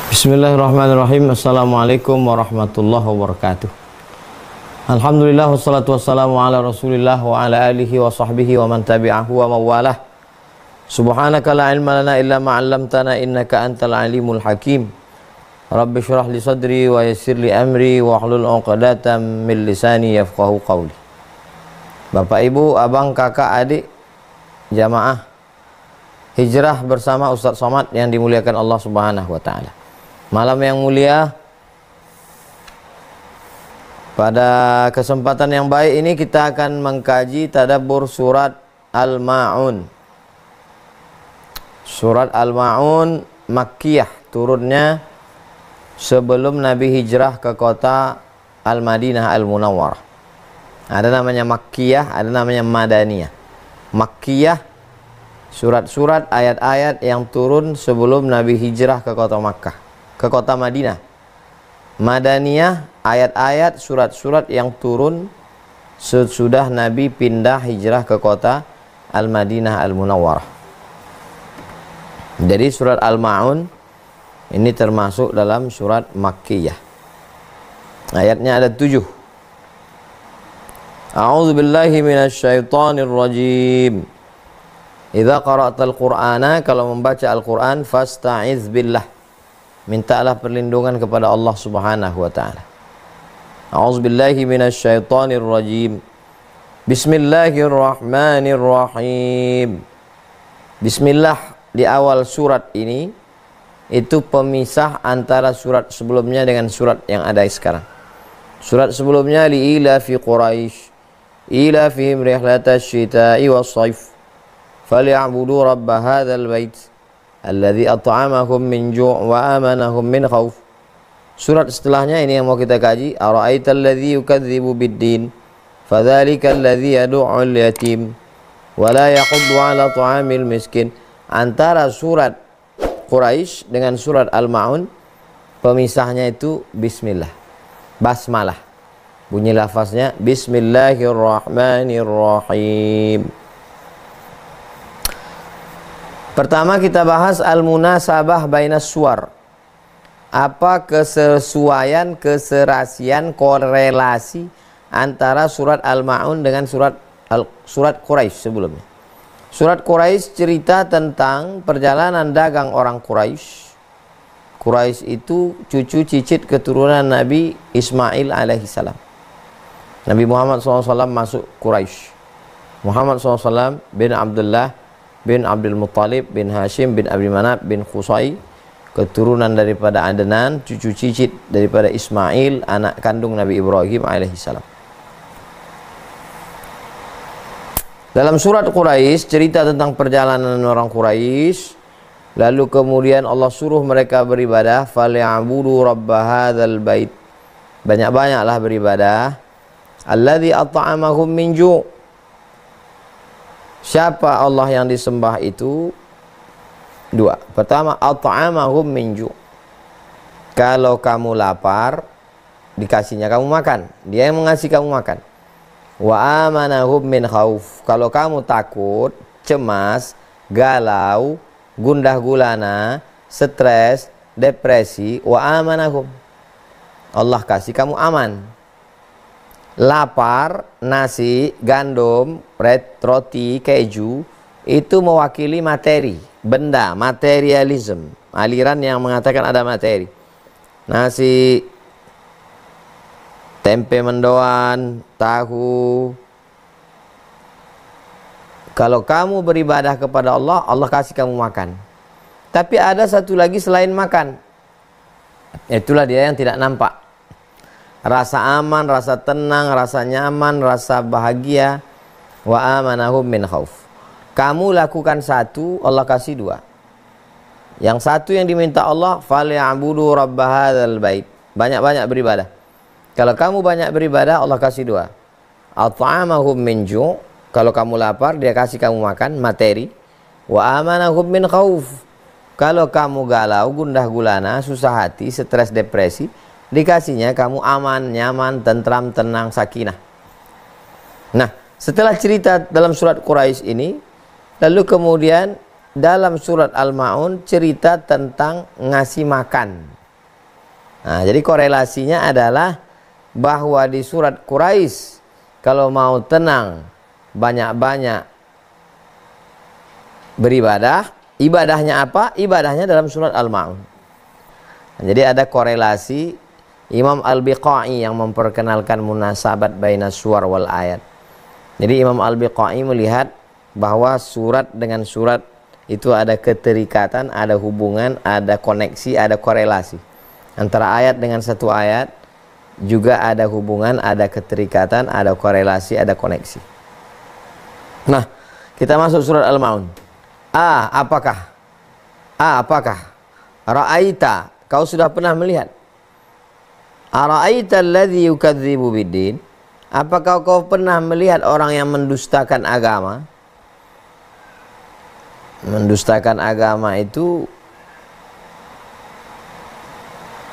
Bismillahirrahmanirrahim. Assalamualaikum warahmatullahi wabarakatuh. Alhamdulillah wassalatu wassalamu ala rasulillah wa ala alihi wa sahbihi wa man tabi'ahu wa mawalah. Subhanaka la ilma lana illa ma'allamtana innaka antal alimul hakim. Rabbi syrah li sadri wa yassir li amri wa hlul 'uqdatam min lisani yafqahu qawli. Bapak, Ibu, abang, kakak, adik, jamaah hijrah bersama Ustaz Somad yang dimuliakan Allah Subhanahu wa taala. Malam yang mulia, pada kesempatan yang baik ini kita akan mengkaji tadabbur surat Al-Ma'un. Surat Al-Ma'un Makkiyah, turunnya sebelum Nabi hijrah ke kota Al-Madinah Al-Munawwarah. Ada namanya Makkiyah, ada namanya Madaniyah. Makkiyah, surat-surat, ayat-ayat yang turun sebelum Nabi hijrah ke kota Makkah, ke kota Madinah. Madaniyah, ayat-ayat, surat-surat yang turun sesudah Nabi pindah hijrah ke kota Al-Madinah Al-Munawwarah. Jadi surat Al-Ma'un ini termasuk dalam surat Makkiyah. Ayatnya ada 7. A'udzu billahi minasyaitonir rajim. Idza qara'tal Qur'ana, kalau membaca Al-Qur'an, fasta'iz billah, mintalah perlindungan kepada Allah Subhanahu wa taala. A'udzu billahi minasyaitonir rajim. Bismillahirrahmanirrahim. Bismillah di awal surat ini itu pemisah antara surat sebelumnya dengan surat yang ada sekarang. Surat sebelumnya liila fi Quraisy, ila fihim rihlatash shita'i was-shaif, falyabudu rabb hadzal bait alladzi at'amahum min ju' wa amanahum min khauf. Surat setelahnya ini yang mau kita kaji. Ara'aital ladzi yukadzibu bid-din fadzalikal ladzi yad'u'ul yatim wa la yahuddu 'ala ta'amil miskin. Antara surat Quraisy dengan surat Al-Ma'un pemisahnya itu bismillah, basmalah. Bunyi lafaznya bismillahirrahmanirrahim. Pertama kita bahas al-munasabah bainas suwar. Apa kesesuaian, keserasian, korelasi antara surat Al-Ma'un dengan surat Quraisy sebelumnya. Surat Quraisy cerita tentang perjalanan dagang orang Quraisy. Quraisy itu cucu cicit keturunan Nabi Ismail alaihissalam. Nabi Muhammad SAW masuk Quraisy. Muhammad SAW bin Abdullah bin Abdul Muttalib bin Hashim bin Abdi Manaf bin Qusay, keturunan daripada Adnan, cucu cicit daripada Ismail, anak kandung Nabi Ibrahim alaihissalam. Dalam surat Quraisy cerita tentang perjalanan orang Quraisy, lalu kemudian Allah suruh mereka beribadah, falyabudu rabb hadzal bait, banyak-banyaklah beribadah, alladzi at'amahum min ju'. Siapa Allah yang disembah itu? 2. Pertama, at'amahum min ju'. Kalau kamu lapar, dikasihnya kamu makan. Dia yang mengasih kamu makan. Wa amanahum min khauf. Kalau kamu takut, cemas, galau, gundah gulana, stres, depresi, wa amanahum, Allah kasih kamu aman. Lapar, nasi, gandum, roti, keju, itu mewakili materi, benda, materialism, aliran yang mengatakan ada materi. Nasi, tempe mendoan, tahu. Kalau kamu beribadah kepada Allah, Allah kasih kamu makan. Tapi ada satu lagi selain makan. Itulah dia yang tidak nampak. Rasa aman, rasa tenang, rasa nyaman, rasa bahagia. Wa amanahum min khauf. Kamu lakukan satu, Allah kasih 2. Yang satu yang diminta Allah, falyabudu rabb hadzal bait, banyak-banyak beribadah. Kalau kamu banyak beribadah, Allah kasih 2. At'amahum min ju', kalau kamu lapar, dia kasih kamu makan, materi. Wa amanahum min khauf, kalau kamu galau, gundah gulana, susah hati, stres, depresi, dikasihnya kamu aman, nyaman, tentram, tenang, sakinah. Nah, setelah cerita dalam surat Quraisy ini, lalu kemudian dalam surat Al-Ma'un cerita tentang ngasih makan. Nah, jadi korelasinya adalah bahwa di surat Quraisy kalau mau tenang banyak-banyak beribadah. Ibadahnya apa? Ibadahnya dalam surat Al-Ma'un. Nah, jadi ada korelasi. Imam Al-Biqai yang memperkenalkan munasabat baina suwar wal ayat. Jadi Imam Al-Biqai melihat bahwa surat dengan surat itu ada keterikatan, ada hubungan, ada koneksi, ada korelasi. Antara ayat dengan satu ayat juga ada hubungan, ada keterikatan, ada korelasi, ada koneksi. Nah, kita masuk surat Al-Ma'un. Apakah ra'aita, kau sudah pernah melihat? Ara'aita alladhi yukadzibu biddin, apakah kau pernah melihat orang yang mendustakan agama? Mendustakan agama itu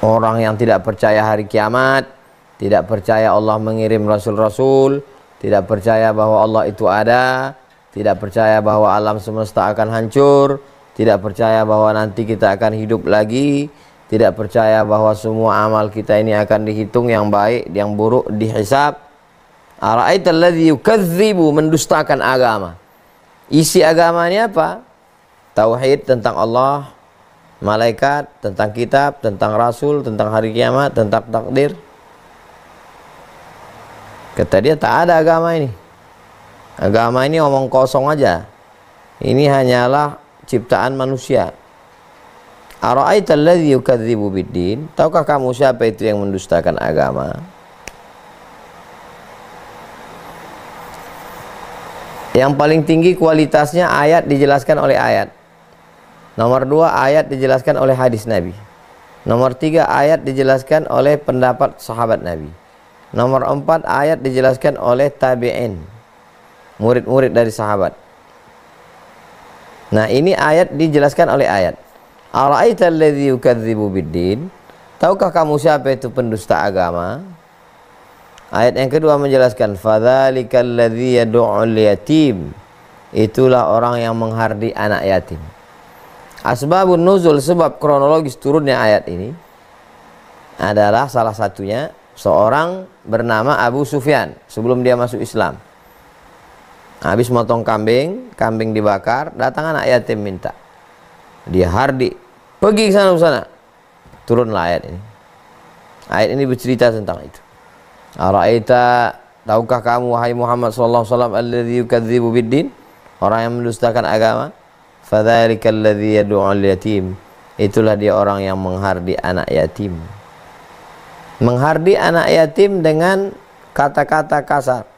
orang yang tidak percaya hari kiamat, tidak percaya Allah mengirim rasul-rasul, tidak percaya bahwa Allah itu ada, tidak percaya bahwa alam semesta akan hancur, tidak percaya bahwa nanti kita akan hidup lagi, tidak percaya bahwa semua amal kita ini akan dihitung, yang baik, yang buruk dihisab. Ara'aita alladhi yukadzibu, mendustakan agama. Isi agamanya apa? Tauhid, tentang Allah, malaikat, tentang kitab, tentang rasul, tentang hari kiamat, tentang takdir. Kata dia, tak ada agama ini. Agama ini omong kosong aja. Ini hanyalah ciptaan manusia. Ara'aita alladhi yukadzibu biddin, tahukah kamu siapa itu yang mendustakan agama? Yang paling tinggi kualitasnya ayat dijelaskan oleh ayat. Nomor 2, ayat dijelaskan oleh hadis Nabi. Nomor 3, ayat dijelaskan oleh pendapat sahabat Nabi. Nomor 4, ayat dijelaskan oleh tabi'in, murid-murid dari sahabat. Nah, ini ayat dijelaskan oleh ayat. Ara'aita alladhi yukadzibu biddin, tahukah kamu siapa itu pendusta agama? Ayat yang kedua menjelaskan, fadzalikal ladzi yad'ul yatim, itulah orang yang menghardi anak yatim. Asbabun nuzul, sebab kronologis turunnya ayat ini adalah salah satunya seorang bernama Abu Sufyan sebelum dia masuk Islam. Habis motong kambing, kambing dibakar, datang anak yatim minta. Dia hardi, pergi ke sana. Turunlah ayat ini. Ayat ini bercerita tentang itu. Ara'aita, tahukah kamu wahai Muhammad sallallahu alaihi wasallam, alladzi yukadzibu biddin, orang yang mendustakan agama? Fadzalikal ladzi yad'ul yatim, itulah dia orang yang menghardi anak yatim. Menghardi anak yatim dengan kata-kata kasar.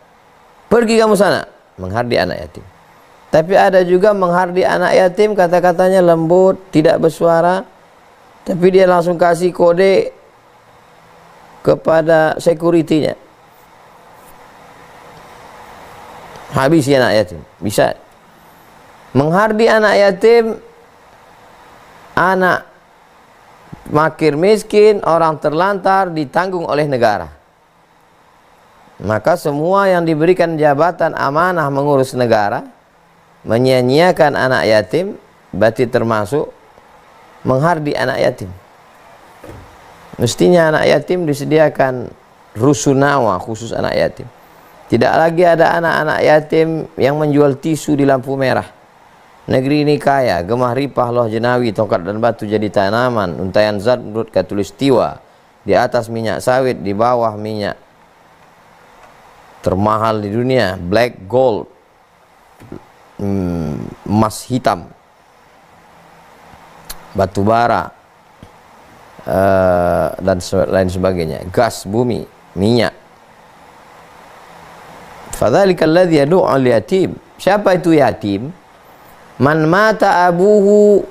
Pergi kamu sana, menghardi anak yatim. Tapi ada juga menghardi anak yatim, kata-katanya lembut, tidak bersuara, tapi dia langsung kasih kode kepada security-nya. Habisi anak yatim. Bisa. Menghardi anak yatim, anak fakir miskin, orang terlantar ditanggung oleh negara. Maka semua yang diberikan jabatan amanah mengurus negara, menyia-nyiakan anak yatim, berarti termasuk menghardi anak yatim. Mestinya anak yatim disediakan rusunawa khusus anak yatim. Tidak lagi ada anak-anak yatim yang menjual tisu di lampu merah. Negeri ini kaya, gemah ripah loh jenawi, tongkat dan batu jadi tanaman, untayan zat menurut katulistiwa, di atas minyak sawit, di bawah minyak termahal di dunia, black gold, emas hitam, batu bara, dan lain sebagainya, gas bumi, minyak. Fadzalikal ladzi yad'ul yatim, siapa itu yatim? Man mata abuhu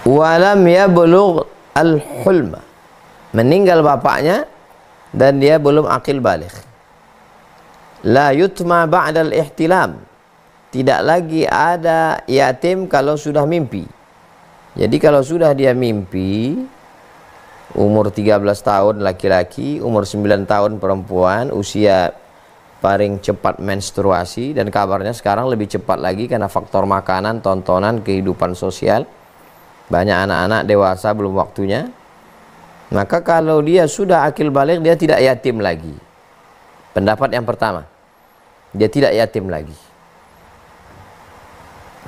walam yablugh al-hulma, meninggal bapaknya dan dia belum akil baligh. La yutma ba'dal ihtilam, tidak lagi ada yatim kalau sudah mimpi. Jadi kalau sudah dia mimpi, umur 13 tahun laki-laki, umur 9 tahun perempuan, usia paling cepat menstruasi, dan kabarnya sekarang lebih cepat lagi karena faktor makanan, tontonan, kehidupan sosial. banyak anak-anak dewasa belum waktunya, maka kalau dia sudah akil balik, dia tidak yatim lagi. Pendapat yang pertama, dia tidak yatim lagi.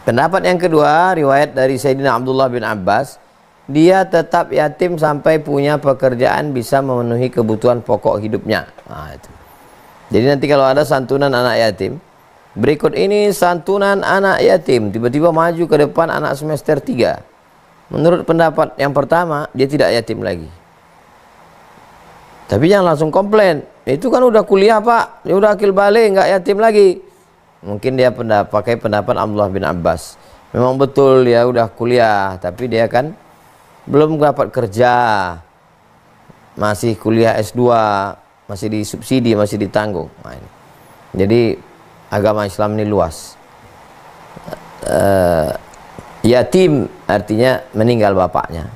Pendapat yang kedua, riwayat dari Sayyidina Abdullah bin Abbas, dia tetap yatim sampai punya pekerjaan bisa memenuhi kebutuhan pokok hidupnya. Nah, itu. Jadi nanti kalau ada santunan anak yatim, berikut ini santunan anak yatim, tiba-tiba maju ke depan anak semester 3. Menurut pendapat yang pertama, dia tidak yatim lagi. Tapi jangan langsung komplain, itu kan udah kuliah pak, dia udah akil balik, nggak yatim lagi. Mungkin dia pakai pendapat Abdullah bin Abbas. Memang betul dia udah kuliah, tapi dia kan belum dapat kerja, masih kuliah S2, masih disubsidi, masih ditanggung. Nah, ini. Jadi agama Islam ini luas. Yatim artinya meninggal bapaknya.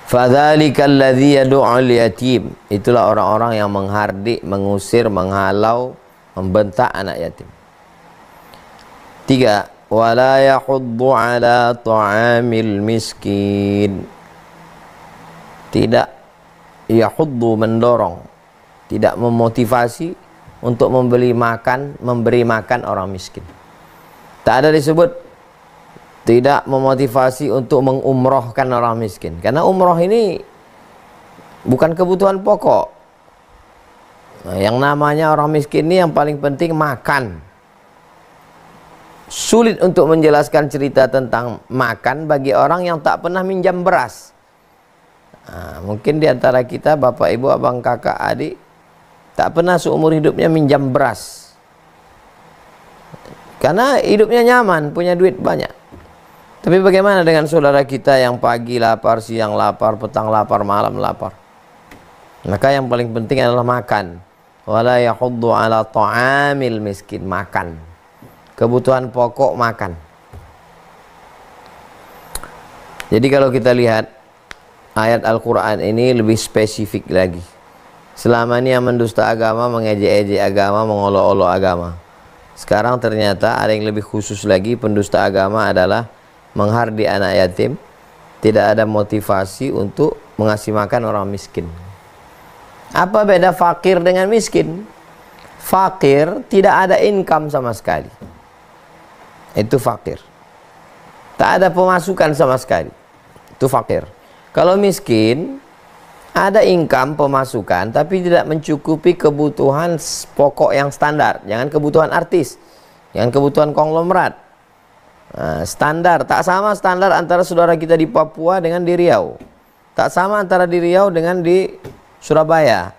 Fadzalika alladzi yad'ul yatim, itulah orang-orang yang menghardik, mengusir, menghalau, membentak anak yatim. 3. Wala yahuddu ala ta'amil miskin. Tidak yahuddu, mendorong, tidak memotivasi untuk memberi makan orang miskin. Tak ada disebut tidak memotivasi untuk mengumrohkan orang miskin, karena umroh ini bukan kebutuhan pokok. Nah, yang namanya orang miskin ini yang paling penting makan. Sulit untuk menjelaskan cerita tentang makan bagi orang yang tak pernah minjam beras. Nah, mungkin di antara kita, bapak, ibu, abang, kakak, adik, tak pernah seumur hidupnya minjam beras. Karena hidupnya nyaman, punya duit banyak. Tapi bagaimana dengan saudara kita yang pagi lapar, siang lapar, petang lapar, malam lapar? Maka yang paling penting adalah makan. Wala yahuddu ala ta'amil miskin, makan. Kebutuhan pokok makan. Jadi kalau kita lihat ayat Al-Quran ini lebih spesifik lagi. Selama ini yang mendusta agama, mengejek-ejek agama, mengolok-olok agama. Sekarang ternyata ada yang lebih khusus lagi. Pendusta agama adalah menghardik anak yatim, tidak ada motivasi untuk mengasih makan orang miskin. Apa beda fakir dengan miskin? Fakir tidak ada income sama sekali, itu fakir. Tak ada pemasukan sama sekali, itu fakir. Kalau miskin ada income, pemasukan, tapi tidak mencukupi kebutuhan pokok yang standar. Jangan kebutuhan artis, jangan kebutuhan konglomerat. Nah, standar, tak sama standar antara saudara kita di Papua dengan di Riau, tak sama antara di Riau dengan di Surabaya.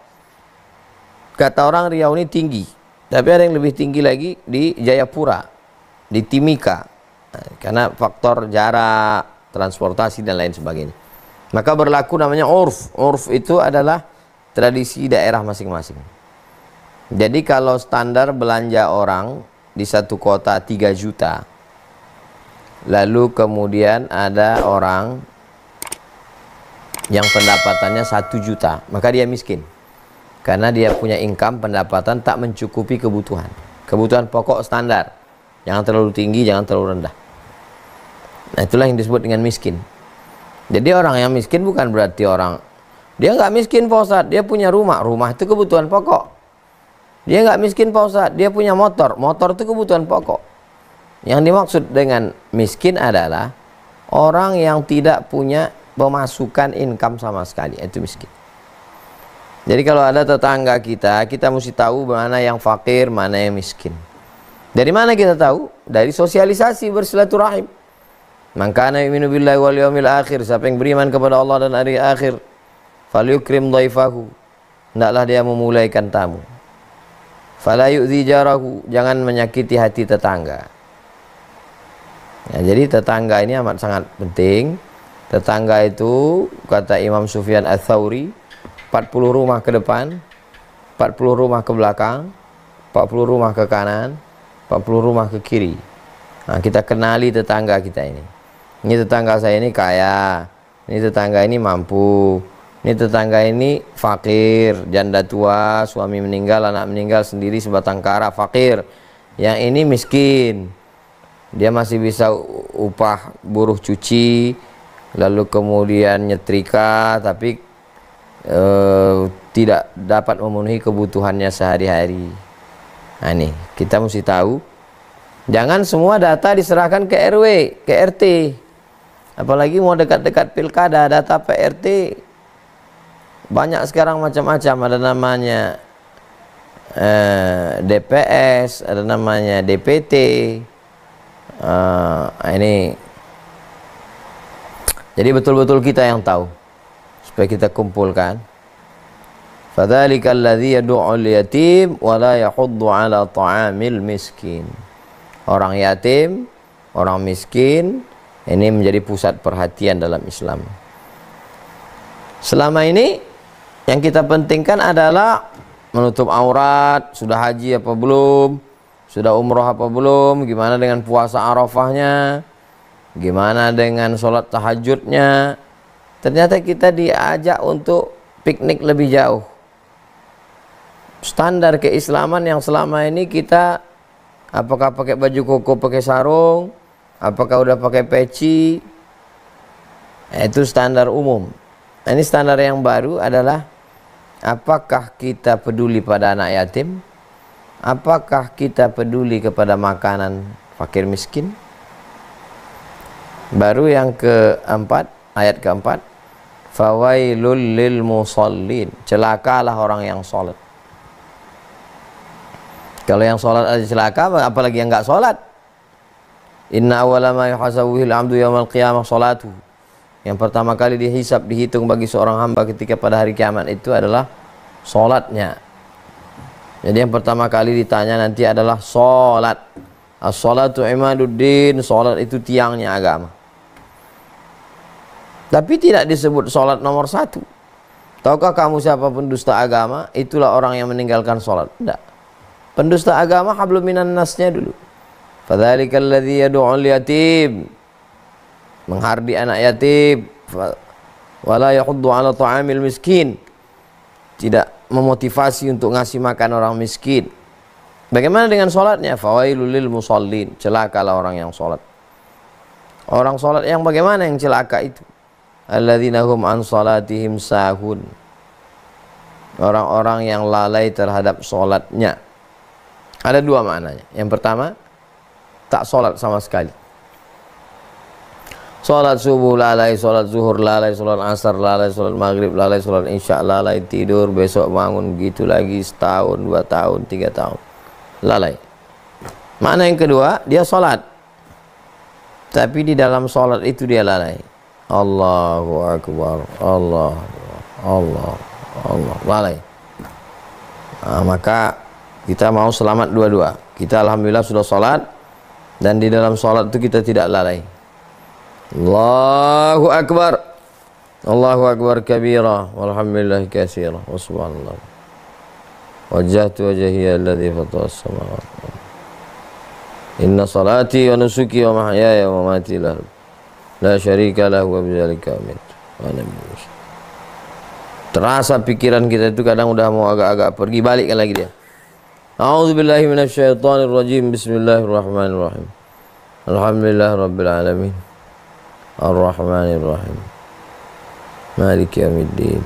Kata orang Riau ini tinggi, tapi ada yang lebih tinggi lagi di Jayapura, di Timika, karena faktor jarak, transportasi dan lain sebagainya. Maka berlaku namanya urf. Urf itu adalah tradisi daerah masing-masing. Jadi kalau standar belanja orang di satu kota 3 juta, lalu kemudian ada orang yang pendapatannya 1 juta, maka dia miskin. Karena dia punya income, pendapatan tak mencukupi kebutuhan. Kebutuhan pokok standar. Jangan terlalu tinggi, jangan terlalu rendah. Nah, itulah yang disebut dengan miskin. Jadi orang yang miskin bukan berarti orang, dia nggak miskin Pak Ustadz, dia punya rumah. Rumah itu kebutuhan pokok. Dia nggak miskin Pak Ustadz, dia punya motor. Motor itu kebutuhan pokok. Yang dimaksud dengan miskin adalah orang yang tidak punya pemasukan income sama sekali, itu miskin. Jadi kalau ada tetangga kita, kita mesti tahu mana yang fakir, mana yang miskin. Dari mana kita tahu? Dari sosialisasi, bersilaturahim. Man kana yu'minu billahi wal yawmil akhir, siapa yang beriman kepada Allah dan hari akhir, falyukrim dhaifahu, hendaklah dia memulaikan tamu. Fala yu'dhi jarahu, jangan menyakiti hati tetangga. Ya, jadi tetangga ini amat sangat penting. Tetangga itu, kata Imam Sufyan Ats-Tsauri, 40 rumah ke depan, 40 rumah ke belakang, 40 rumah ke kanan, 40 rumah ke kiri. Nah, kita kenali tetangga kita ini. Ini tetangga saya ini kaya, ini tetangga ini mampu, ini tetangga ini fakir, janda tua, suami meninggal, anak meninggal, sendiri sebatang kara, fakir. Yang ini miskin. dia masih bisa upah buruh cuci, lalu kemudian nyetrika, tapi tidak dapat memenuhi kebutuhannya sehari-hari. Nah ini kita mesti tahu, jangan semua data diserahkan ke RW, ke RT. Apalagi mau dekat-dekat pilkada, data PRT banyak sekarang macam-macam. Ada namanya DPS, ada namanya DPT. Ini jadi betul-betul kita yang tahu, supaya kita kumpulkan. Fadzalika alladzi yad'ul yatim wa la yahuddu 'ala ta'amil miskin. Orang yatim, orang miskin, ini menjadi pusat perhatian dalam Islam. Selama ini yang kita pentingkan adalah menutup aurat. Sudah haji apa belum? Sudah umroh apa belum? Gimana dengan puasa Arafahnya? Gimana dengan sholat tahajudnya? Ternyata kita diajak untuk piknik lebih jauh. Standar keislaman yang selama ini kita, apakah pakai baju koko, pakai sarung, apakah udah pakai peci, itu standar umum. Ini standar yang baru adalah, apakah kita peduli pada anak yatim? Apakah kita peduli kepada makanan fakir miskin? Baru yang keempat, ayat keempat, fawailul lil musallin, celakalah orang yang sholat. Kalau yang sholat aja celaka, apalagi yang nggak sholat. Inna awwala ma yuhasabu bil 'abdu yaumil qiyamah sholatuh. Yang pertama kali dihisab, dihitung bagi seorang hamba ketika pada hari kiamat itu adalah sholatnya. Jadi yang pertama kali ditanya nanti adalah sholat. As-sholatu imaduddin, sholat itu tiangnya agama. Tapi tidak disebut sholat nomor satu. Tahukah kamu siapa pendusta agama? Itulah orang yang meninggalkan sholat. Tidak. Pendusta agama hablum minan nasnya dulu. Fadzalikal ladzi yad'ul yatim, menghardi anak yatim. Wala yahuddu 'ala ta'amil miskin, tidak memotivasi untuk ngasih makan orang miskin. Bagaimana dengan sholatnya? Fawailul lil musallin, celakalah orang yang sholat. Orang sholat yang bagaimana yang celaka itu? Alladzina hum an sholatihim sahun, orang-orang yang lalai terhadap sholatnya. Ada dua maknanya. Yang pertama, tak sholat sama sekali. Sholat subuh lalai, sholat zuhur lalai, sholat asar lalai, sholat maghrib lalai, sholat isya lalai, tidur, besok bangun, gitu lagi setahun, 2 tahun, 3 tahun, lalai. Makna yang kedua, dia sholat, tapi di dalam sholat itu dia lalai. Allahu Akbar, Allah, Allah, Allah, lalai. Nah, maka kita mau selamat dua-dua. Kita alhamdulillah sudah sholat, dan di dalam sholat itu kita tidak lalai. Allahu Akbar, Allahu Akbar kabira, walhamdulillah katsira, wa subhanallah. Wajjahtu wajhiya alladzi fatara as-samawati wal ardh. Inna salati wa nusuki wa mahyaya wa mamati lahu la syarika lahu wa bidzalika umirtu wa ana minal muslimin. Terasa pikiran kita itu kadang udah mau agak-agak pergi, balikkan lagi dia. A'udzubillahi minasyaitonir rajim. Bismillahirrahmanirrahim. Alhamdulillahirabbil alamin. Ar-Rahmanir Rahim. Maliki yaumiddin.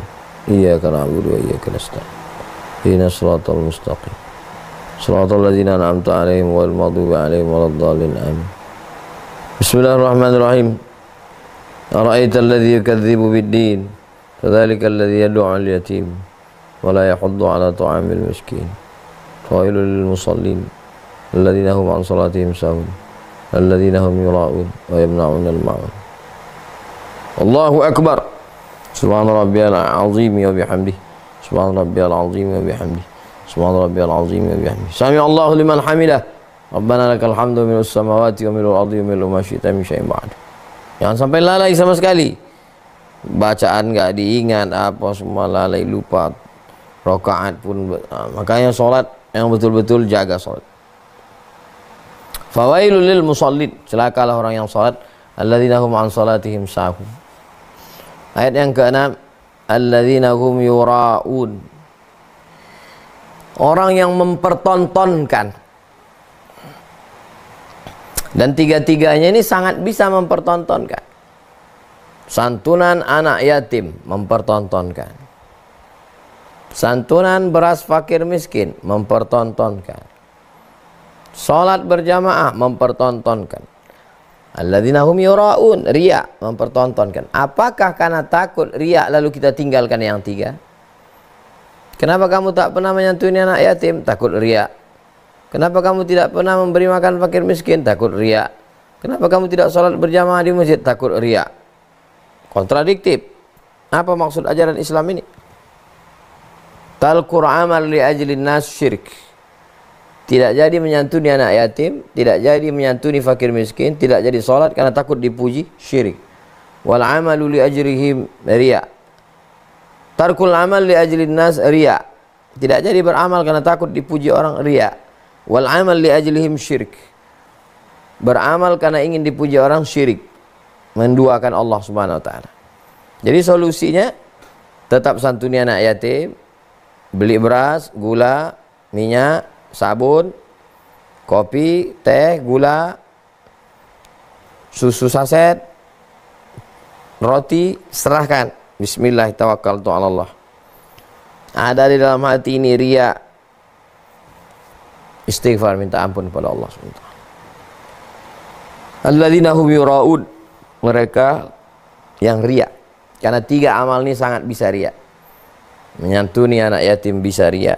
Iyyaka na'budu wa iyyaka nasta'in. Ihdinas siratal mustaqim. Shiratal ladzina an'amta 'alaihim ghairil maghdubi 'alaihim waladdallin. Amin. Bismillahirrahmanirrahim. Ara'aital ladzi yukadzibu bid-din, fadzalikal ladzi yad'ul yatim wa la yahuddu 'ala ta'amil miskin. Fawailul lil musallin alladzina hum 'an salatihim sahun, alladzina hum yura'un wa yamna'unal ma'un. Allahu Akbar. Subhana rabbiyal azim wa bihamdihi. Subhana rabbiyal azim wa bihamdihi. Subhana rabbiyal azim wa bihamdihi. Sami Allahu liman hamidah. Rabbana lakal hamdu minus samawati wa minal ardi wa minal ma syi'ta min syai'in ba'd. Jangan sampai lalai sama sekali. Bacaan enggak diingat, apa semua lalai, lupa. Rakaat pun makanya salat yang betul-betul jaga salat. Fawailul lil musallin, celakalah orang yang salat, alladzina hum an salatihim sahun. Ayat yang ke-6, alladzina hum yura'un, orang yang mempertontonkan. Dan tiga-tiganya ini sangat bisa mempertontonkan. Santunan anak yatim mempertontonkan. Santunan beras fakir miskin mempertontonkan. Salat berjamaah mempertontonkan. Alladzina hum yura'un, riya mempertontonkan. Apakah karena takut riya lalu kita tinggalkan yang tiga? Kenapa kamu tak pernah menyantuni anak yatim? Takut riya. Kenapa kamu tidak pernah memberi makan fakir miskin? Takut riya. Kenapa kamu tidak sholat berjamaah di masjid? Takut riya. Kontradiktif. Apa maksud ajaran Islam ini? Talqur amal li ajlin nas syirik. Tidak jadi menyantuni anak yatim, tidak jadi menyantuni fakir miskin, tidak jadi sholat karena takut dipuji, syirik. Wal amalu li ajrihim riya. Tarkul amal li ajlin nas riya. Tidak jadi beramal karena takut dipuji orang, riya. Wal amal li ajlihim syirik. Beramal karena ingin dipuji orang, syirik. Menduakan Allah Subhanahu wa taala. Jadi solusinya tetap santuni anak yatim, beli beras, gula, minyak, sabun, kopi, teh, gula, susu saset, roti, serahkan. Bismillah, tawakkaltu 'ala Allah. Ada di dalam hati ini riya, istighfar, minta ampun kepada Allah SWT. Alladzina hum yura'un, mereka yang riya. Karena tiga amal ini sangat bisa riya. Menyantuni anak yatim bisa riya,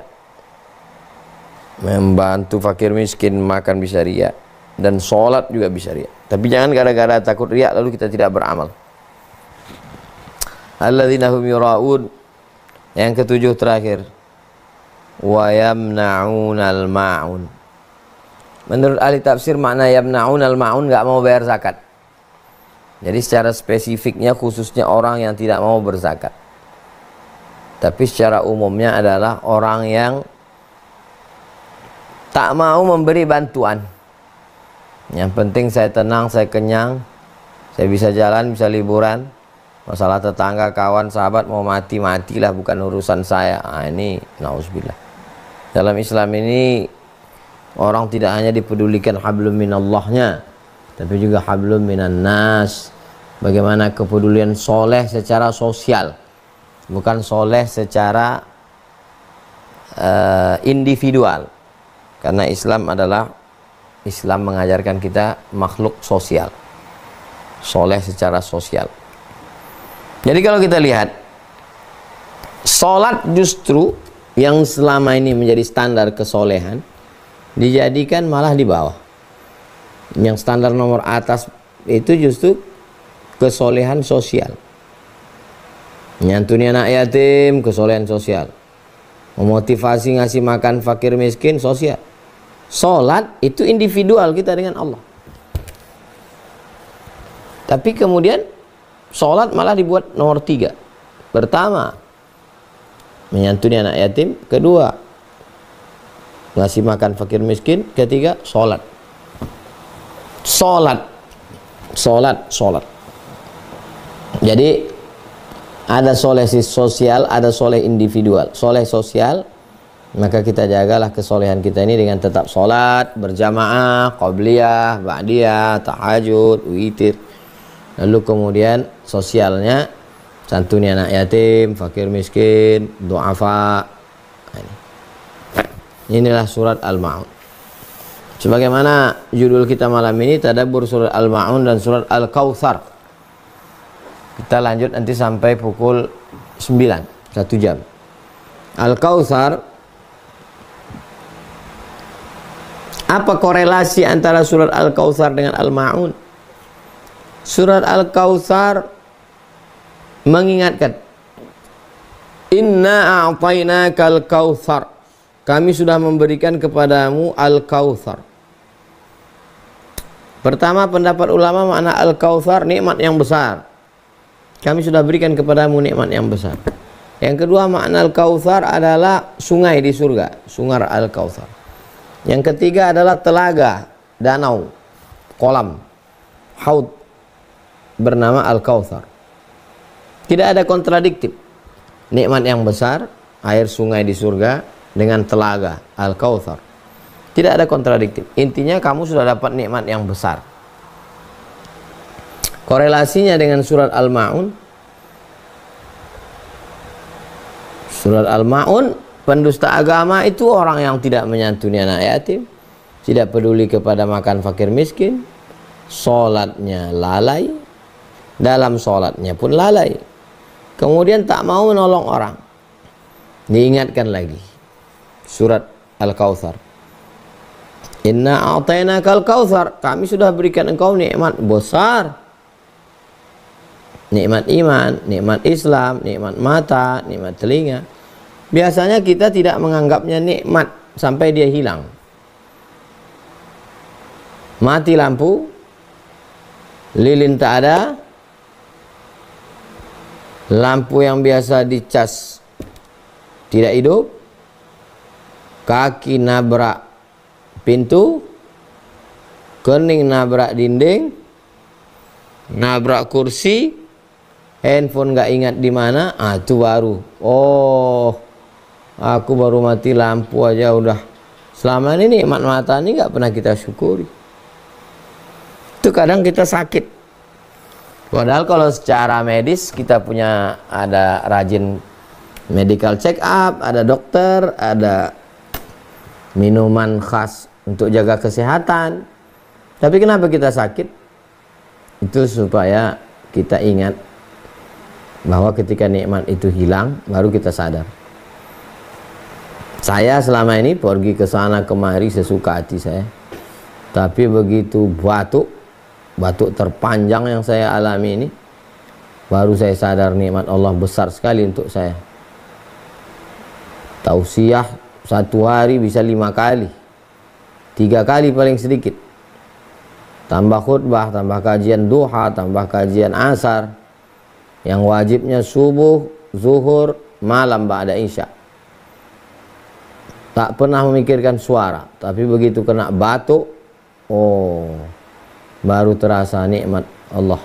membantu fakir miskin makan bisa riya, dan sholat juga bisa riya. Tapi jangan gara-gara takut riya lalu kita tidak beramal. Alladzina hum yura'un. Yang ketujuh terakhir, wa yamna'unal ma'un. Menurut ahli tafsir makna yamna'unal ma'un enggak mau bayar zakat. Jadi secara spesifiknya khususnya orang yang tidak mau berzakat. Tapi secara umumnya adalah orang yang tak mau memberi bantuan. Yang penting saya tenang, saya kenyang, saya bisa jalan, bisa liburan. Masalah tetangga, kawan, sahabat mau mati, matilah, bukan urusan saya. Ini nauzubillah. Dalam Islam ini orang tidak hanya dipedulikan hablum minallahnya, tapi juga hablum minan nas. Bagaimana kepedulian soleh secara sosial, bukan soleh secara individual. Karena Islam mengajarkan kita makhluk sosial, soleh secara sosial. Jadi kalau kita lihat, sholat justru yang selama ini menjadi standar kesolehan dijadikan malah di bawah. Yang standar nomor atas itu justru kesolehan sosial. Menyantuni anak yatim, kesolehan sosial. Memotivasi ngasih makan fakir miskin, sosial. Sholat itu individual kita dengan Allah. Tapi kemudian sholat malah dibuat nomor 3. Pertama, menyantuni anak yatim. Kedua, ngasih makan fakir miskin. Ketiga, sholat. Sholat. Jadi ada soleh sosial, ada soleh individual. Soleh sosial, maka kita jagalah kesolehan kita ini dengan tetap sholat berjamaah, qabliyah, ba'diyah, tahajud, witir. Lalu kemudian sosialnya santuni anak yatim, fakir miskin, du'afa. Inilah surat Al-Ma'un. Sebagaimana judul kita malam ini, tadabbur surat Al-Ma'un dan surat Al-Kautsar. Kita lanjut nanti sampai pukul 9, 1 jam. Al-Kautsar, apa korelasi antara surat Al-Kautsar dengan Al-Ma'un? Surat Al-Kautsar mengingatkan, inna a'tainakal kautsar, kami sudah memberikan kepadamu Al-Kautsar. Pertama, pendapat ulama makna Al-Kautsar nikmat yang besar. Kami sudah berikan kepadamu nikmat yang besar. Yang kedua, makna Al-Kautsar adalah sungai di surga, sungai Al-Kautsar. Yang ketiga adalah telaga, danau, kolam, haud bernama Al-Kautsar. Tidak ada kontradiktif. Nikmat yang besar, air sungai di surga dengan telaga Al-Kautsar. Tidak ada kontradiktif. Intinya kamu sudah dapat nikmat yang besar. Korelasinya dengan surat Al-Ma'un. Surat Al-Ma'un, pendusta agama itu orang yang tidak menyantuni anak yatim, tidak peduli kepada makan fakir miskin, sholatnya lalai, dalam sholatnya pun lalai, kemudian tak mau menolong orang. Diingatkan lagi surat Al-Kautsar, inna a'tainakal kautsar, kami sudah berikan engkau nikmat besar, nikmat iman, nikmat Islam, nikmat mata, nikmat telinga. Biasanya kita tidak menganggapnya nikmat sampai dia hilang. Mati lampu, lilin tak ada, lampu yang biasa dicas tidak hidup, kaki nabrak pintu, kening nabrak dinding, nabrak kursi, handphone nggak ingat di mana, itu baru, oh aku baru mati lampu aja udah. Selama ini nikmat mata ini nggak pernah kita syukuri. Itu kadang kita sakit. Padahal kalau secara medis kita punya, ada rajin medical check up, ada dokter, ada minuman khas untuk jaga kesehatan. Tapi kenapa kita sakit? Itu supaya kita ingat bahwa ketika nikmat itu hilang, baru kita sadar. Saya selama ini pergi ke sana kemari sesuka hati saya. Tapi begitu batuk terpanjang yang saya alami ini, baru saya sadar nikmat Allah besar sekali untuk saya. Tausiah satu hari bisa 5 kali, 3 kali paling sedikit. Tambah khutbah, tambah kajian duha, tambah kajian asar. Yang wajibnya subuh, zuhur, malam ba'da isya. Tak pernah memikirkan suara, tapi begitu kena batuk, oh, baru terasa nikmat Allah.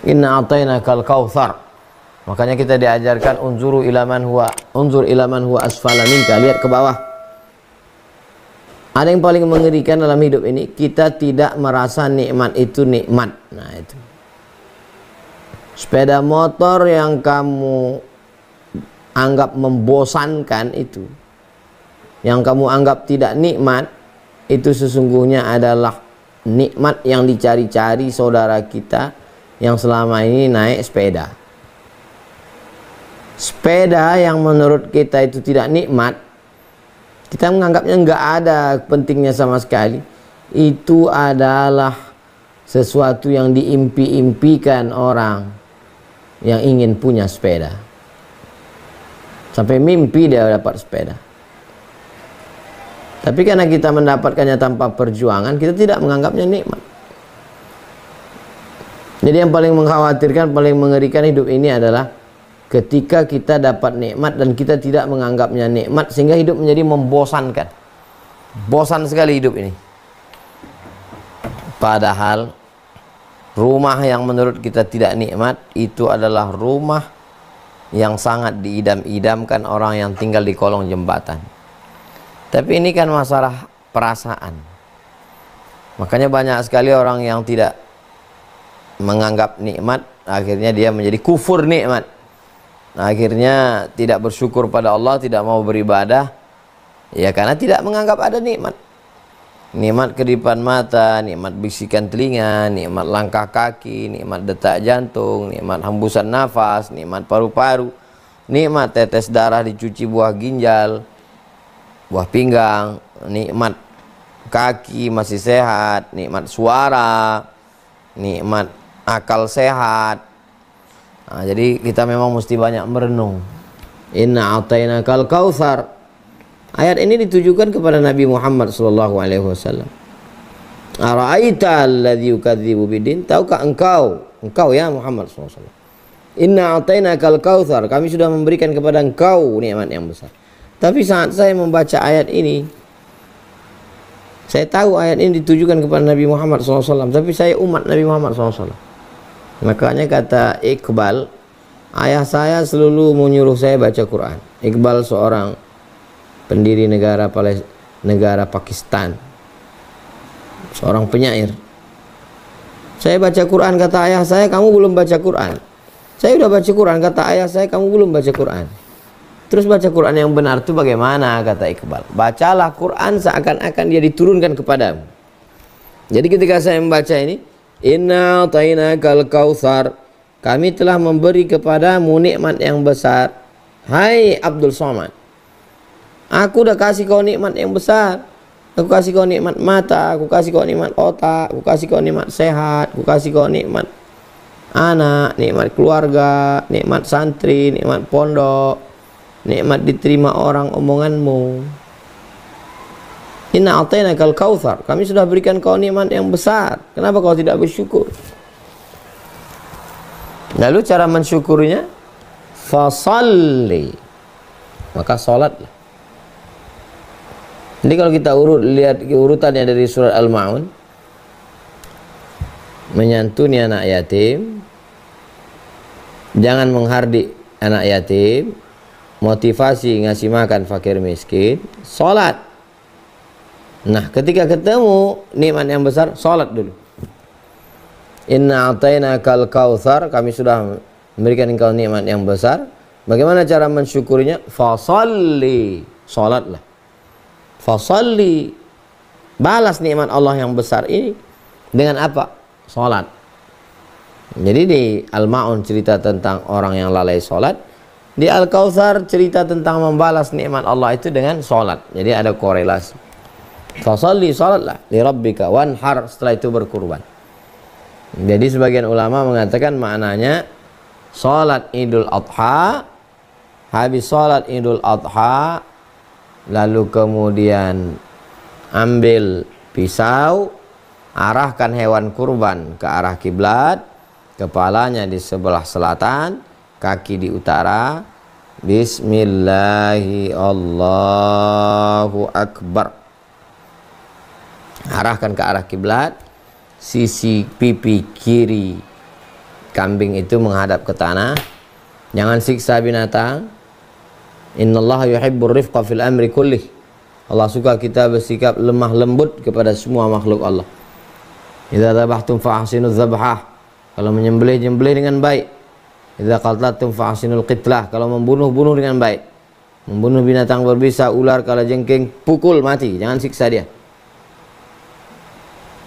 Inna a'tainakal kautsar. Makanya kita diajarkan unzur ila man huwa asfala minka, lihat ke bawah. Ada yang paling mengerikan dalam hidup ini, kita tidak merasa nikmat itu nikmat. Nah itu. Sepeda motor yang kamu anggap membosankan itu, yang kamu anggap tidak nikmat, itu sesungguhnya adalah nikmat yang dicari-cari saudara kita yang selama ini naik sepeda. Sepeda yang menurut kita itu tidak nikmat, kita menganggapnya nggak ada pentingnya sama sekali. Itu adalah sesuatu yang diimpi-impikan orang yang ingin punya sepeda. Sampai mimpi dia dapat sepeda. Tapi karena kita mendapatkannya tanpa perjuangan, kita tidak menganggapnya nikmat. Jadi yang paling mengkhawatirkan, paling mengerikan hidup ini adalah ketika kita dapat nikmat dan kita tidak menganggapnya nikmat, sehingga hidup menjadi membosankan. Bosan sekali hidup ini. Padahal rumah yang menurut kita tidak nikmat itu adalah rumah yang sangat diidam-idamkan orang yang tinggal di kolong jembatan. Tapi ini kan masalah perasaan. Makanya banyak sekali orang yang tidak menganggap nikmat, akhirnya dia menjadi kufur nikmat. Akhirnya tidak bersyukur pada Allah, tidak mau beribadah, ya karena tidak menganggap ada nikmat. Nikmat kedipan mata, nikmat bisikan telinga, nikmat langkah kaki, nikmat detak jantung, nikmat hembusan nafas, nikmat paru-paru, nikmat tetes darah dicuci buah ginjal, buah pinggang, nikmat kaki masih sehat, nikmat suara, nikmat akal sehat. Nah, jadi kita memang mesti banyak merenung. Inna a'tainakal kautsar. Ayat ini ditujukan kepada Nabi Muhammad SAW. Ara'aita alladzi yukadzibu bidin, tahukah engkau ya Muhammad SAW, inna a'tainakal kautsar, kami sudah memberikan kepada engkau nikmat yang besar. Tapi saat saya membaca ayat ini, saya tahu ayat ini ditujukan kepada Nabi Muhammad SAW, tapi saya umat Nabi Muhammad SAW. Makanya kata Iqbal, ayah saya selalu menyuruh saya baca Quran. Iqbal seorang pendiri negara negara Pakistan. Seorang penyair. Saya baca Quran, kata ayah saya, kamu belum baca Quran. Saya udah baca Quran, kata ayah saya, kamu belum baca Quran. Terus baca Quran yang benar itu bagaimana, kata Iqbal. Bacalah Quran seakan-akan dia diturunkan kepadamu. Jadi ketika saya membaca ini, inna a'tainakal kautsar, kami telah memberi kepadamu nikmat yang besar. Hai Abdul Somad, aku udah kasih kau nikmat yang besar. Aku kasih kau nikmat mata, aku kasih kau nikmat otak, aku kasih kau nikmat sehat, aku kasih kau nikmat anak, nikmat keluarga, nikmat santri, nikmat pondok, nikmat diterima orang omonganmu. Inna a'tainakal kautsar, kami sudah berikan kau nikmat yang besar. Kenapa kau tidak bersyukur? Lalu cara mensyukurinya, fasalli, maka salatlah. Jadi kalau kita lihat urutannya dari surat Al-Ma'un, menyantuni anak yatim, jangan menghardik anak yatim, motivasi ngasih makan fakir miskin, salat. Nah, ketika ketemu nikmat yang besar, salat dulu. Inna a'tainakal kautsar, kami sudah memberikan engkau nikmat yang besar. Bagaimana cara mensyukurinya? Fasalli, salatlah. Fasalli, balas nikmat Allah yang besar ini dengan apa? Salat. Jadi di Al-Ma'un cerita tentang orang yang lalai salat, di Al-Kautsar cerita tentang membalas nikmat Allah itu dengan salat. Jadi ada korelasi. Fasalli, salatlah li rabbika wanhar, setelah itu berkurban. Jadi sebagian ulama mengatakan maknanya salat Idul Adha, habis salat Idul Adha lalu kemudian ambil pisau, arahkan hewan kurban ke arah kiblat, kepalanya di sebelah selatan, kaki di utara, bismillahi Allahu akbar, arahkan ke arah kiblat, sisi pipi kiri kambing itu menghadap ke tanah, jangan siksa binatang. Innallaha yuhibbur rifqa fil amri kullih. Allah suka kita bersikap lemah lembut kepada semua makhluk Allah. Idza dzabhtum fa'ahsinuz dzabhah, kalau menyembelih dengan baik. Idza qatlatum fa'ahsinul qitlah, kalau membunuh dengan baik. Membunuh binatang berbisa, ular, kalajengking, pukul mati, jangan siksa dia.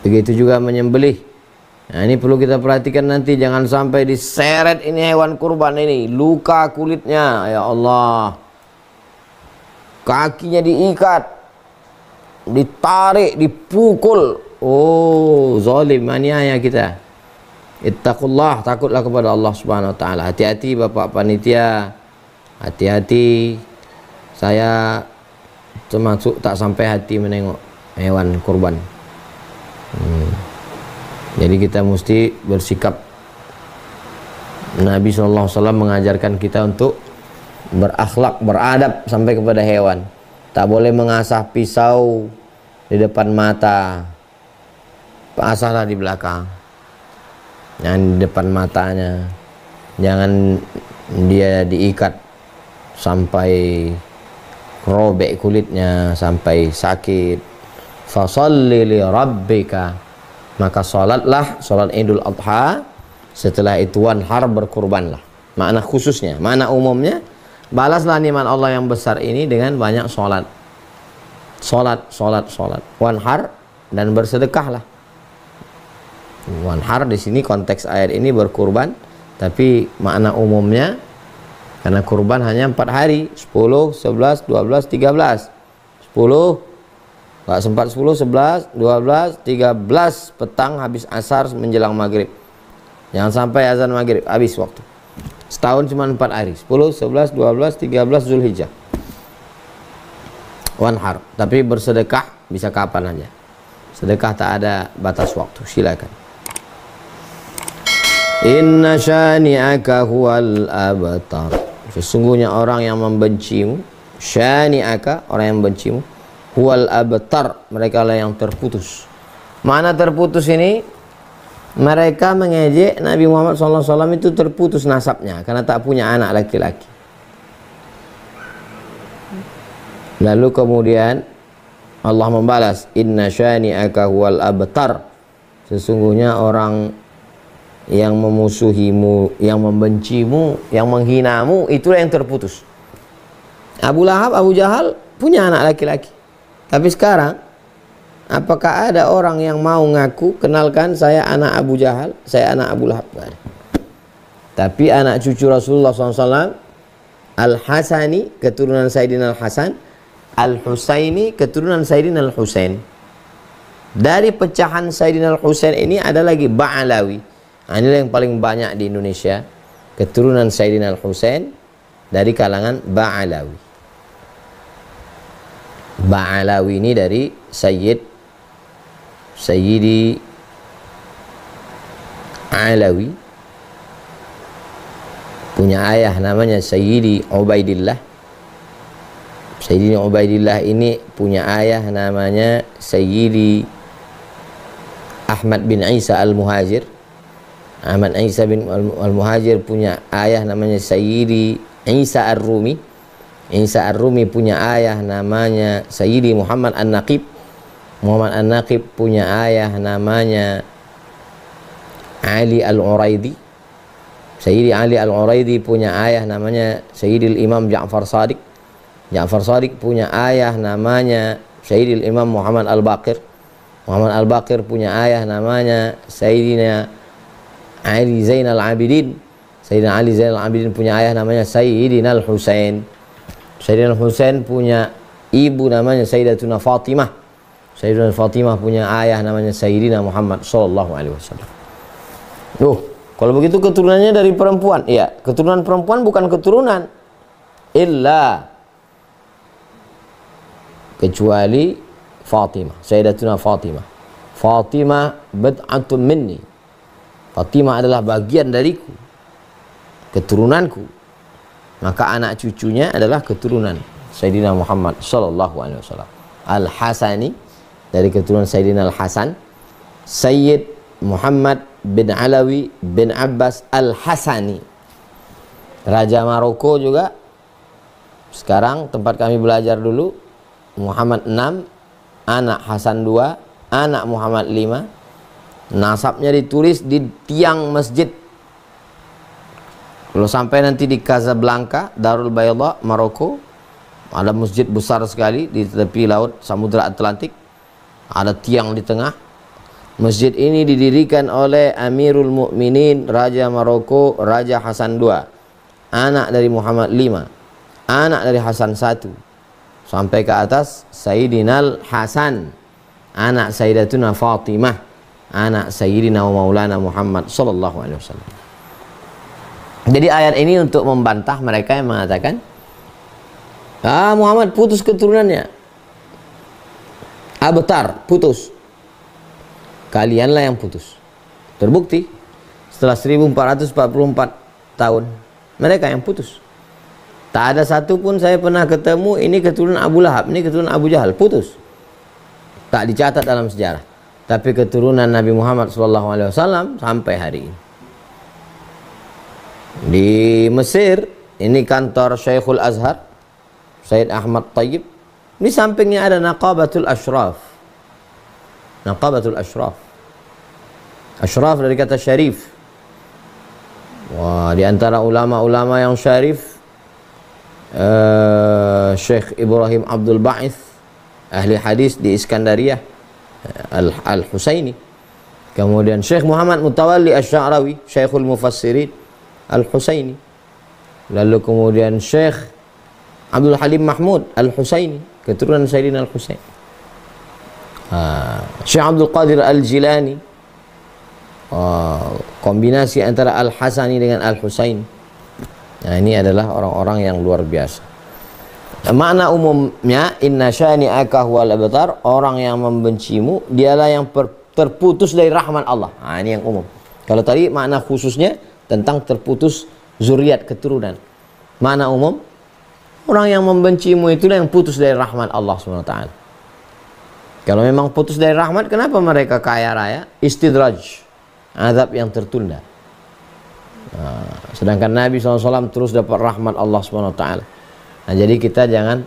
Begitu juga menyembelih. Nah, ini perlu kita perhatikan nanti, jangan sampai diseret ini hewan kurban ini, luka kulitnya, ya Allah. Kakinya diikat, ditarik, dipukul. Oh, zalim, aniaya kita. Ittaqullah, takutlah kepada Allah Subhanahu wa taala. Hati-hati Bapak panitia. Hati-hati. Saya termasuk tak sampai hati menengok hewan kurban. Jadi kita mesti bersikap. Nabi SAW mengajarkan kita untuk berakhlak, beradab sampai kepada hewan. Tak boleh mengasah pisau di depan mata, asahlah di belakang, jangan di depan matanya. Jangan dia diikat sampai robek kulitnya, sampai sakit. Fasalli li rabbika, maka salatlah, salat Idul Adha. Setelah itu wanhar, berkurbanlah. Makna khususnya, makna umumnya, balaslah nikmat Allah yang besar ini dengan banyak salat. Salat. Wanhar, dan bersedekahlah. Wanhar di sini konteks ayat ini berkurban, tapi makna umumnya karena kurban hanya 4 hari, 10, 11, 12, 13. 10 enggak sempat, 10, 11, 12, 13 petang habis asar menjelang maghrib. Jangan sampai azan maghrib habis waktu. Setahun cuma 4 hari, 10, 11, 12, 13 Zulhijjah. Wanhar, tapi bersedekah bisa kapan aja. Sedekah tak ada batas waktu, silakan. Inna syani'aka huwal abtar. Sesungguhnya orang yang membencimu, syani'aka, orang yang membencimu, huwal abtar, mereka lah yang terputus. Mana terputus ini? Mereka mengejek Nabi Muhammad SAW itu terputus nasabnya karena tak punya anak laki-laki. Lalu kemudian Allah membalas, inna syani'aka huwal abtar, sesungguhnya orang yang memusuhimu, yang membencimu, yang menghinamu, itulah yang terputus. Abu Lahab, Abu Jahal punya anak laki-laki. Tapi sekarang, apakah ada orang yang mau ngaku, kenalkan saya anak Abu Jahal, saya anak Abu Lahab? Tapi anak cucu Rasulullah SAW, Al-Hasani, keturunan Sayyidina Al-Hasan, Al-Husaini, keturunan Sayyidina Al-Husain. Dari pecahan Sayyidina Al-Husain ini ada lagi Ba'alawi. Nah, inilah yang paling banyak di Indonesia, keturunan Sayyidina Al-Husain dari kalangan Ba'alawi. Ba'alawi ini dari Sayyidi Alawi, punya ayah namanya Sayyidi Ubaidillah. Sayyidi Ubaidillah ini punya ayah namanya Sayyidi Ahmad bin Isa Al-Muhajir. Ahmad Isa bin Al-Muhajir punya ayah namanya Sayyidi Isa Ar-Rumi. Isa Ar-Rumi punya ayah namanya Sayyidi Muhammad An-Naqib. Muhammad An-Naqib punya ayah namanya Ali Al-Uraidi. Sayyidi Ali Al-Uraidi punya ayah namanya Sayyidil Imam Ja'far Shadiq. Ja'far Shadiq punya ayah namanya Sayyidil Imam Muhammad Al-Baqir. Muhammad Al-Baqir punya ayah namanya Sayyidina Ali Zainal Abidin. Sayyidina Ali Zainal Abidin punya ayah namanya Sayyidina Al-Husain. Sayyidina Al-Husain punya ibu namanya Sayyidatuna Fatimah. Sayyidatuna Fatimah punya ayah namanya Sayyidina Muhammad sallallahu alaihi wasallam. Kalau begitu keturunannya dari perempuan. Iya, keturunan perempuan bukan keturunan illa kecuali Fatimah, Sayyidatuna Fatimah. Fatimah bad'atun minni. Fatimah adalah bagian dariku, keturunanku. Maka anak cucunya adalah keturunan Sayyidina Muhammad sallallahu alaihi wasallam. Al-Hasani dari keturunan Sayyidina Al-Hasan. Sayyid Muhammad bin Alawi bin Abbas Al-Hasani, Raja Maroko juga. Sekarang tempat kami belajar dulu, Muhammad 6, anak Hasan 2, anak Muhammad 5. Nasabnya ditulis di tiang masjid. Kalau sampai nanti di Casablanca, Darul Bayda, Maroko, ada masjid besar sekali di tepi laut Samudra Atlantik. Ada tiang di tengah. Masjid ini didirikan oleh Amirul Mukminin Raja Maroko, Raja Hasan 2, anak dari Muhammad 5, anak dari Hasan 1, sampai ke atas Sayyidina Hasan, anak Sayyidatuna Fatimah, anak Sayyidina wa Maulana Muhammad sallallahu alaihi wasallam. Jadi ayat ini untuk membantah mereka yang mengatakan, Muhammad putus keturunannya, abtar, putus. Kalianlah yang putus. Terbukti setelah 1444 tahun mereka yang putus. Tak ada satu pun saya pernah ketemu ini keturunan Abu Lahab, ini keturunan Abu Jahal, putus. Tak dicatat dalam sejarah. Tapi keturunan Nabi Muhammad SAW sampai hari ini. Di Mesir, ini kantor Syekhul Azhar, Sayyid Ahmad Tayyib. Di sampingnya ada Naqabatul Ashraf. Naqabatul Ashraf. Ashraf dari kata syarif. Wah, di antara ulama-ulama yang syarif, Syekh Ibrahim Abdul Ba'ith, ahli hadis di Iskandariyah, Al-Husaini. Kemudian Syekh Muhammad Mutawalli Asy-Sya'rawi, Syekhul Mufassirin, Al-Husaini. Lalu kemudian Syekh Abdul Halim Mahmud Al-Husaini, keturunan Sayyidina Al-Husain. Syekh Abdul Qadir Al-Jilani, kombinasi antara Al-Hasani dengan Al-Husain. Nah, ini adalah orang-orang yang luar biasa. Makna umumnya, inna syani'aka huwal abtar, orang yang membencimu dialah yang terputus dari rahmat Allah. Nah, ini yang umum. Kalau tadi makna khususnya tentang terputus zuriat, keturunan. Makna umum, orang yang membencimu itulah yang putus dari rahmat Allah SWT. Kalau memang putus dari rahmat, kenapa mereka kaya raya? Istidraj, azab yang tertunda. Sedangkan Nabi SAW terus dapat rahmat Allah SWT. Nah, jadi kita jangan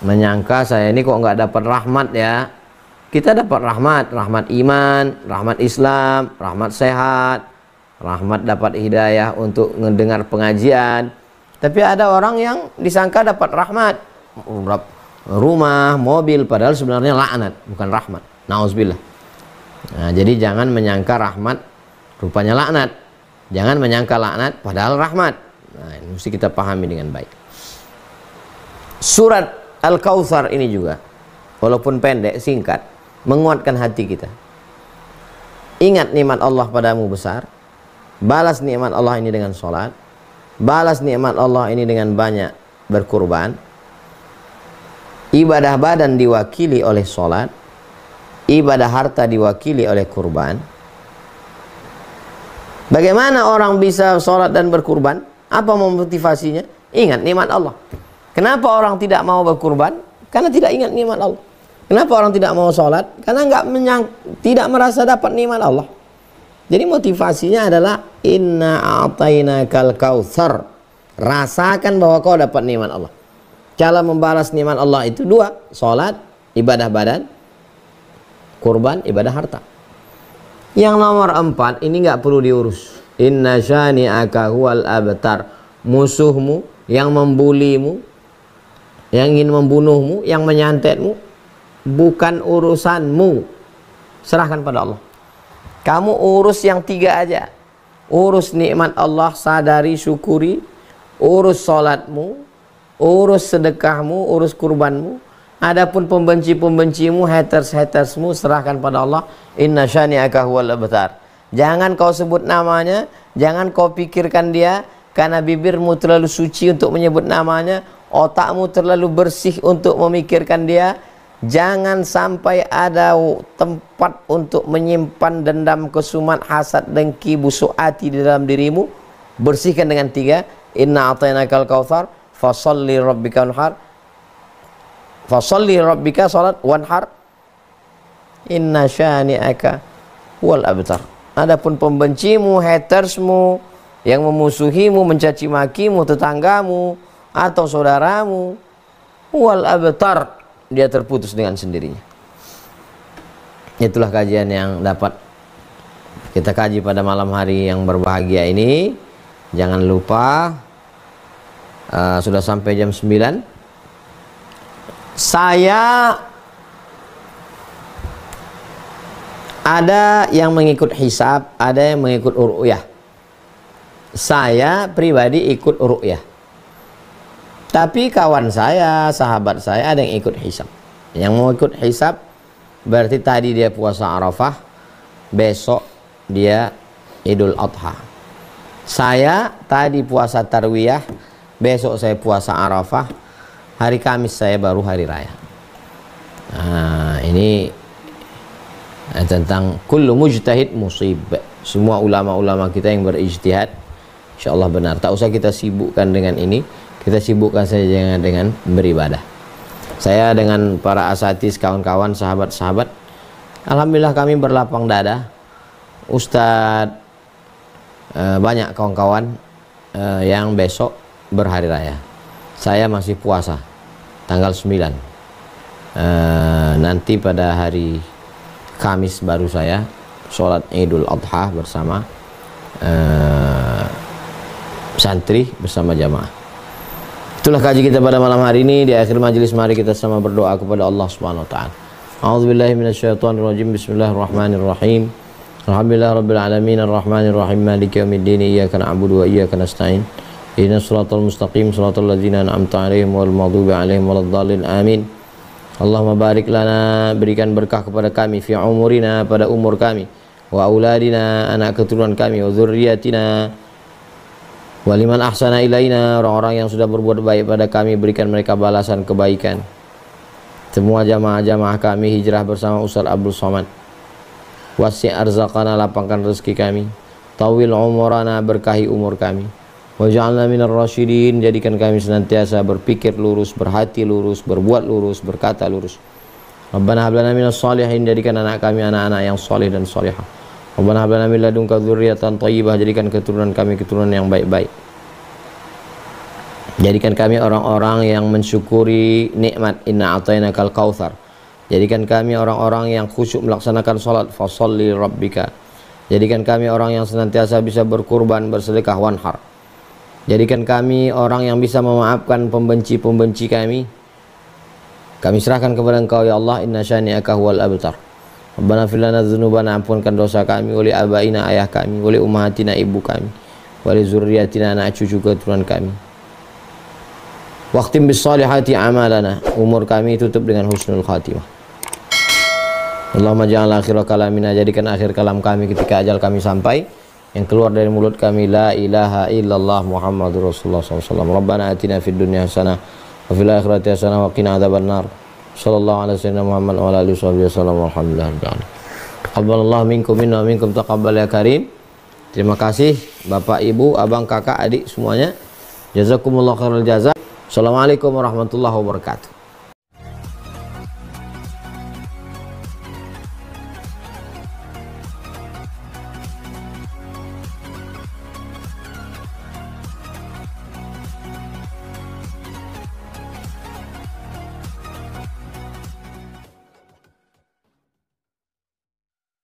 menyangka saya ini kok nggak dapat rahmat ya. Kita dapat rahmat, rahmat iman, rahmat Islam, rahmat sehat, rahmat dapat hidayah untuk mendengar pengajian. Tapi ada orang yang disangka dapat rahmat, rumah, mobil, padahal sebenarnya laknat, bukan rahmat. Nauzubillah. Nah, jadi jangan menyangka rahmat rupanya laknat. Jangan menyangka laknat padahal rahmat. Nah, ini mesti kita pahami dengan baik. Surat Al-Kautsar ini juga, walaupun pendek, singkat, menguatkan hati kita. Ingat nikmat Allah padamu besar. Balas nikmat Allah ini dengan sholat. Balas nikmat Allah ini dengan banyak berkurban. Ibadah badan diwakili oleh sholat. Ibadah harta diwakili oleh kurban. Bagaimana orang bisa sholat dan berkurban? Apa motivasinya? Ingat nikmat Allah. Kenapa orang tidak mau berkurban? Karena tidak ingat nikmat Allah. Kenapa orang tidak mau sholat? Karena tidak merasa dapat nikmat Allah. Jadi motivasinya adalah inna a'tainakal kautsar. Rasakan bahwa kau dapat nikmat Allah. Cara membalas nikmat Allah itu dua: sholat, ibadah badan, kurban, ibadah harta. Yang nomor 4 ini nggak perlu diurus. Inna syani'aka huwal abtar. Musuhmu yang membulimu, yang ingin membunuhmu, yang menyantetmu, bukan urusanmu. Serahkan pada Allah. Kamu urus yang 3 aja. Urus nikmat Allah, sadari, syukuri. Urus sholatmu, urus sedekahmu, urus kurbanmu. Adapun pembenci-pembencimu, haters-hatersmu, serahkan pada Allah. Inna syani'aka huwal abtar. Jangan kau sebut namanya, jangan kau pikirkan dia, karena bibirmu terlalu suci untuk menyebut namanya, otakmu terlalu bersih untuk memikirkan dia. Jangan sampai ada tempat untuk menyimpan dendam, kesumat, hasad, dengki, busuk hati di dalam dirimu. Bersihkan dengan 3. Inna a'tainakal kautsar fasalli rabbika wanhar. Fasalli rabbika salat wanhar. Inna syani'aka wal abtar. Adapun pembencimu, hatersmu, yang memusuhimu, mencaci makimu, tetanggamu atau saudaramu, wal abtar, dia terputus dengan sendirinya. Itulah kajian yang dapat kita kaji pada malam hari yang berbahagia ini. Jangan lupa sudah sampai jam 9. Saya ada yang mengikut hisab, ada yang mengikut ru'yah. Saya pribadi ikut ru'yah. Tapi kawan saya, sahabat saya ada yang ikut hisab. Yang mau ikut hisab berarti tadi dia puasa Arafah, besok dia Idul Adha. Saya tadi puasa Tarwiyah, besok saya puasa Arafah, hari Kamis saya baru hari raya. Nah, ini tentang kullu mujtahid musib. Semua ulama-ulama kita yang berijtihad insyaallah benar. Tak usah kita sibukkan dengan ini, kita sibukkan saja dengan beribadah. Saya dengan para asatiz, kawan-kawan, sahabat-sahabat, alhamdulillah kami berlapang dada. Ustadz, banyak kawan-kawan yang besok berhari raya. Saya masih puasa tanggal 9. Nanti pada hari Kamis baru saya sholat Idul Adha bersama santri, bersama jamaah. Itulah kaji kita pada malam hari ini. Di akhir majelis mari kita sama berdoa kepada Allah Subhanahu wa taala. A'udzubillahi minasyaitonirrajim. Bismillahirrahmanirrahim. Alhamdulillahirabbil alamin arrahmanir rahim maliki yaumiddin iyyaka na'budu wa iyyaka nasta'in. Ihdinas siratal mustaqim siratal ladzina an'amta 'alaihim wal maghdubi 'alaihim waladdallin. Amin. Allahumma barik lana, berikan berkah kepada kami, fi umurina, pada umur kami, wa auladina, anak keturunan kami, wa dzurriyyatina, wa liman ahsana ilaina, orang-orang yang sudah berbuat baik pada kami, berikan mereka balasan kebaikan. Semua jamaah-jamaah kami hijrah bersama Ustaz Abdul Somad. Wasi' arzaqana, lapangkan rezeki kami. Tawil umurana, berkahi umur kami. Waj'alna minar rasyidin, jadikan kami senantiasa berpikir lurus, berhati lurus, berbuat lurus, berkata lurus. Rabbana hab lana minas shalihin, jadikan anak kami anak-anak yang saleh dan salihah. Rabbana hab lana min ladunka dzurriyyatan thayyibah, jadikan keturunan kami keturunan yang baik-baik. Jadikan kami orang-orang yang mensyukuri nikmat inna a'tainakal kautsar. Jadikan kami orang-orang yang khusyuk melaksanakan salat, fasholli rabbika. Jadikan kami orang yang senantiasa bisa berkurban, bersedekah, wanhar. Jadikan kami orang yang bisa memaafkan pembenci-pembenci kami. Kami serahkan kepada Engkau ya Allah, inna syani'aka huwal abtar. Rabbana fir lana dzunubana, ampunkan dosa kami, wali abaina, ayah kami, wali ummahatina, ibu kami, wali zurriyatina, anak cucu keturunan kami. Waqtim bis salihati amalana, umur kami tutup dengan husnul khatimah. Allahumma ja'al akhir kalamina, jadikan akhir kalam kami ketika ajal kami sampai, yang keluar dari mulut kami la ilaha illallah Muhammadur Rasulullah SAW. Rabbana atina fid dunya hasanah wa fil akhirati hasanah wa qina adzabannar. Sallallahu alaihi wasallam Muhammad wa alihi wasallam. Alhamdulillah. Taqabbalallahu minkum minna wa minkum taqabbal ya karim. Terima kasih Bapak, Ibu, Abang, Kakak, Adik semuanya. Jazakumullah khairal jazaa. Assalamualaikum warahmatullahi wabarakatuh.